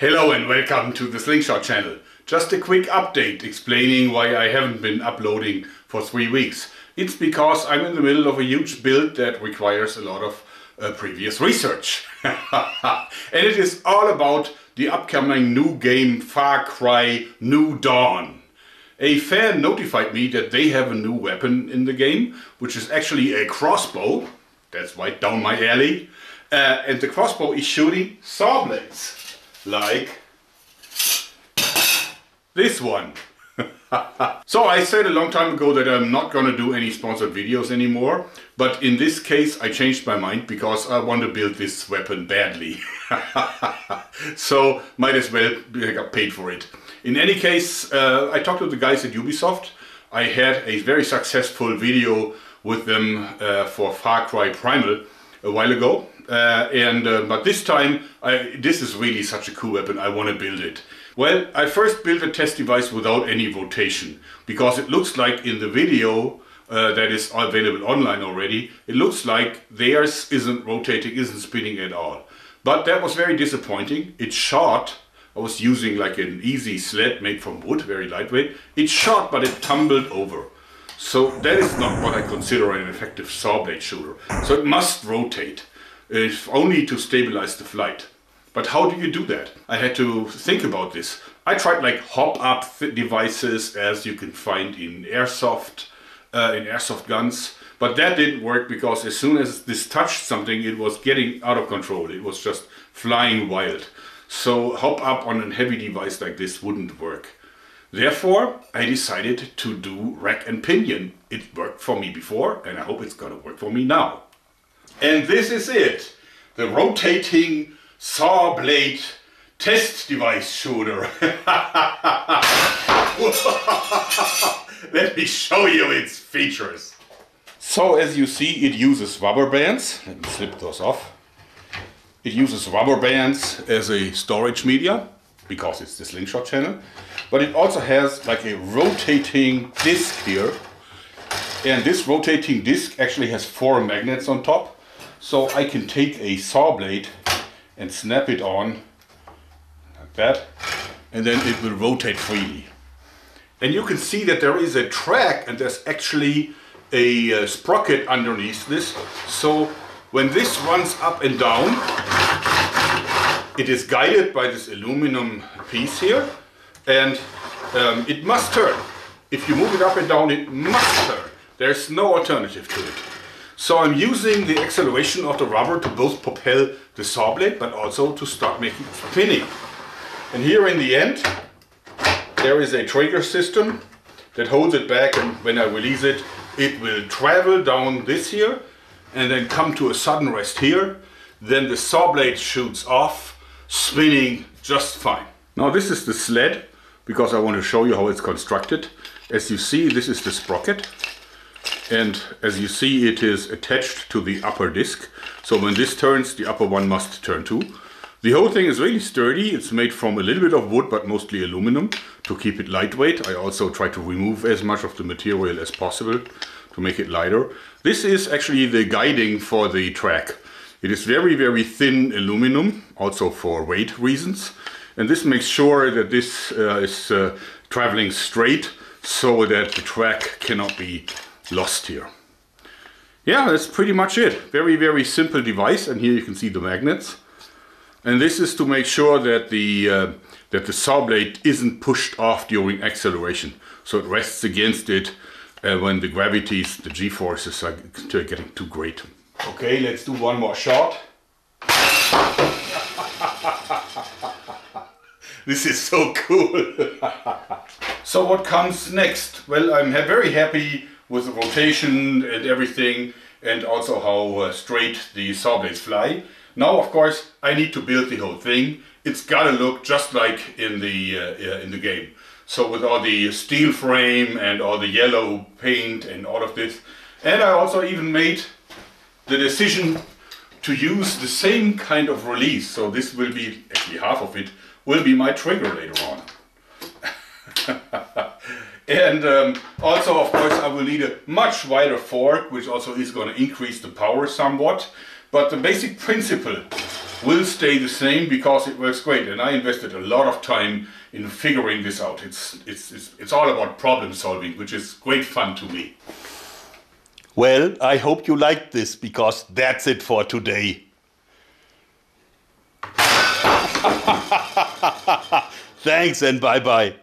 Hello and welcome to the Slingshot Channel. Just a quick update explaining why I haven't been uploading for 3 weeks. It's because I'm in the middle of a huge build that requires a lot of previous research. And it is all about the upcoming new game Far Cry New Dawn. A fan notified me that they have a new weapon in the game, which is actually a crossbow. That's right down my alley. And the crossbow is shooting saw blades. Like this one. So I said a long time ago that I'm not gonna do any sponsored videos anymore, but in this case I changed my mind because I want to build this weapon badly. So might as well get paid for it. In any case, I talked to the guys at Ubisoft. I had a very successful video with them for Far Cry Primal a while ago. But this time, this is really such a cool weapon, I want to build it. Well, I first built a test device without any rotation, because it looks like in the video that is available online already, it looks like theirs isn't rotating, isn't spinning at all. But that was very disappointing. It shot. I was using like an easy sled made from wood, very lightweight. It shot, but it tumbled over. So that is not what I consider an effective saw blade shooter. So it must rotate. If only to stabilize the flight. But how do you do that? I had to think about this. I tried like hop-up devices as you can find in airsoft guns, but that didn't work because as soon as this touched something, it was getting out of control. It was just flying wild. So hop-up on a heavy device like this wouldn't work. Therefore, I decided to do rack and pinion. It worked for me before, and I hope it's gonna work for me now. And this is it, the rotating saw blade test device shooter. Let me show you its features. So as you see, it uses rubber bands. Let me slip those off. It uses rubber bands as a storage media, because it's the Slingshot Channel. But it also has like a rotating disc here. And this rotating disc actually has 4 magnets on top. So I can take a saw blade and snap it on like that, and then it will rotate freely. And you can see that there is a track and there's actually a sprocket underneath this. So when this runs up and down, it is guided by this aluminum piece here, and it must turn. If you move it up and down, it must turn. There's no alternative to it. So I'm using the acceleration of the rubber to both propel the saw blade, but also to start making spinning. And here in the end, there is a trigger system that holds it back, and when I release it, it will travel down this here and then come to a sudden rest here. Then the saw blade shoots off, spinning just fine. Now this is the sled, because I want to show you how it's constructed. As you see, this is the sprocket. And as you see, it is attached to the upper disc. So when this turns, the upper one must turn too. The whole thing is really sturdy. It's made from a little bit of wood, but mostly aluminum to keep it lightweight. I also try to remove as much of the material as possible to make it lighter. This is actually the guiding for the track. It is very, very thin aluminum, also for weight reasons. And this makes sure that this is traveling straight so that the track cannot be lost here. Yeah, that's pretty much it. Very, very simple device, and here you can see the magnets. And this is to make sure that the saw blade isn't pushed off during acceleration. So it rests against it when the gravities, the g-forces are getting too great. Okay, let's do one more shot. This is so cool. So what comes next? Well, I'm very happy with the rotation and everything, and also how straight the saw blades fly. Now, of course, I need to build the whole thing. It's gotta look just like in the game. So with all the steel frame and all the yellow paint and all of this. And I also even made the decision to use the same kind of release. So this will be, actually half of it, will be my trigger later on. And also, of course, I will need a much wider fork, which also is going to increase the power somewhat. But the basic principle will stay the same because it works great, and I invested a lot of time in figuring this out. It's all about problem solving, which is great fun to me. Well, I hope you liked this, because that's it for today. Thanks and bye-bye.